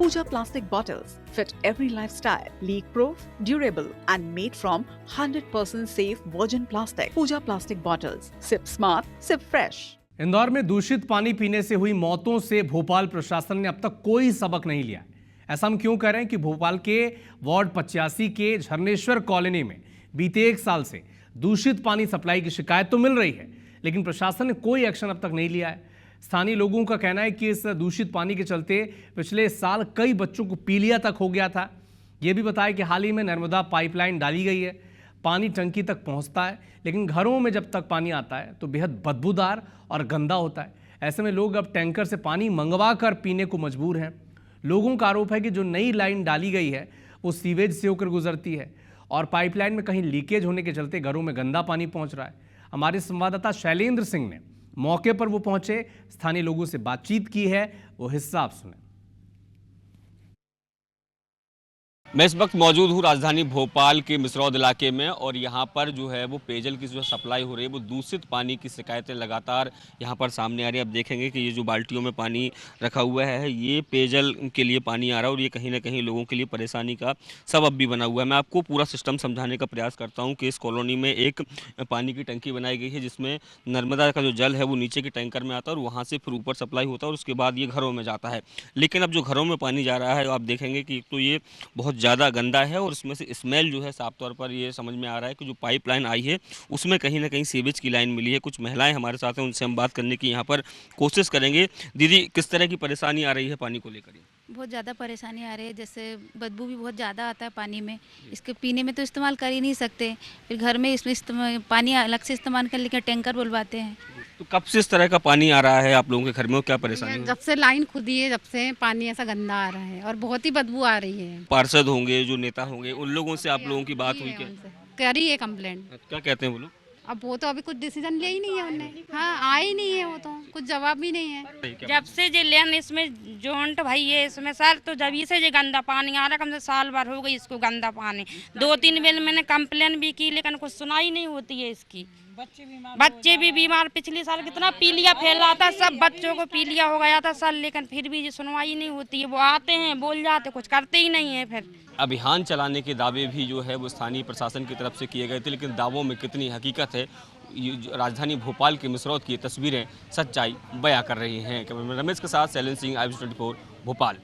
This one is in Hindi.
Pooja plastic bottles fit every lifestyle, leak-proof, durable and made from 100% safe virgin plastic. Pooja plastic bottles. Sip smart, sip fresh. Indore में दूषित पानी पीने से हुई मौतों से भोपाल प्रशासन ने अब तक कोई सबक नहीं लिया। ऐसा हम क्यों कह रहे हैं कि भोपाल के वार्ड 85 के झरनेश्वर कॉलोनी में बीते 1 साल से दूषित पानी सप्लाई की शिकायत तो मिल रही है, लेकिन प्रशासन ने कोई एक्शन अब तक नहीं लिया है। स्थानीय लोगों का कहना है कि इस दूषित पानी के चलते पिछले साल कई बच्चों को पीलिया तक हो गया था। यह भी बताया कि हाल ही में नर्मदा पाइपलाइन डाली गई है, पानी टंकी तक पहुंचता है, लेकिन घरों में जब तक पानी आता है तो बेहद बदबूदार और गंदा होता है। ऐसे में लोग अब टैंकर से पानी मंगवा कर पीने को मजबूर हैं। लोगों का आरोप है कि जो नई लाइन डाली गई है वो सीवेज से होकर गुजरती है और पाइपलाइन में कहीं लीकेज होने के चलते घरों में गंदा पानी पहुंच रहा है। हमारे संवाददाता शैलेंद्र सिंह ने मौके पर वो पहुंचे, स्थानीय लोगों से बातचीत की है, वो हिस्सा आप सुने। मैं इस वक्त मौजूद हूँ राजधानी भोपाल के मिसरौद इलाके में और यहाँ पर जो है वो पेयजल की जो सप्लाई हो रही है वो दूषित पानी की शिकायतें लगातार यहाँ पर सामने आ रही है। अब देखेंगे कि ये जो बाल्टियों में पानी रखा हुआ है ये पेयजल के लिए पानी आ रहा है और ये कहीं ना कहीं लोगों के लिए परेशानी का सबब भी बना हुआ है। मैं आपको पूरा सिस्टम समझाने का प्रयास करता हूँ कि इस कॉलोनी में एक पानी की टंकी बनाई गई है जिसमें नर्मदा का जो जल है वो नीचे के टैंकर में आता है और वहाँ से फिर ऊपर सप्लाई होता है और उसके बाद ये घरों में जाता है। लेकिन अब जो घरों में पानी जा रहा है आप देखेंगे कि तो ये बहुत ज़्यादा गंदा है और उसमें से स्मेल जो है साफ तौर पर ये समझ में आ रहा है कि जो पाइपलाइन आई है उसमें कहीं ना कहीं सीवेज की लाइन मिली है। कुछ महिलाएं हमारे साथ हैं, उनसे हम बात करने की यहाँ पर कोशिश करेंगे। दीदी, किस तरह की परेशानी आ रही है पानी को लेकर? बहुत ज़्यादा परेशानी आ रही है, जैसे बदबू भी बहुत ज़्यादा आता है पानी में, इसके पीने में तो इस्तेमाल कर ही नहीं सकते, फिर घर में इसमें पानी अलग से इस्तेमाल कर लेकर टैंकर बुलवाते हैं। तो कब से इस तरह का पानी आ रहा है आप लोगों के घर में, क्या परेशानी है? जब से लाइन खुदी है जब से पानी ऐसा गंदा आ रहा है और बहुत ही बदबू आ रही है। पार्षद होंगे, जो नेता होंगे, उन लोगों से आप लोगों की बात हुई क्या? करी है कंप्लेंट। क्या कहते हैं वो लोग? अब वो तो अभी कुछ डिसीजन लिया ही नहीं है उन्होंने। हाँ, आए ही नहीं है, वो तो कुछ जवाब भी नहीं है। जब से जे लेन इसमें जोंट भाई है इसमें सर, तो जब से जे गंदा पानी आ रहा, कम से साल भर हो गई इसको गंदा पानी। 2-3 बार मैंने कंप्लेन भी की लेकिन कुछ सुनाई नहीं होती है इसकी। बच्चे भी बीमार, पिछले साल कितना पीलिया फैला था, सब बच्चों को पीलिया हो गया था सर, लेकिन फिर भी सुनवाई नहीं होती है। वो आते हैं बोल जाते, कुछ करते ही नहीं है। फिर अभियान चलाने के दावे भी जो है वो स्थानीय प्रशासन की तरफ से किए गए थे, लेकिन दावों में कितनी हकीकत है ये राजधानी भोपाल के मिसरौद की तस्वीरें सच्चाई बयां कर रही हैं। कैमरामैन रमेश के साथ शैलेंद्र सिंह, IBC 24 भोपाल।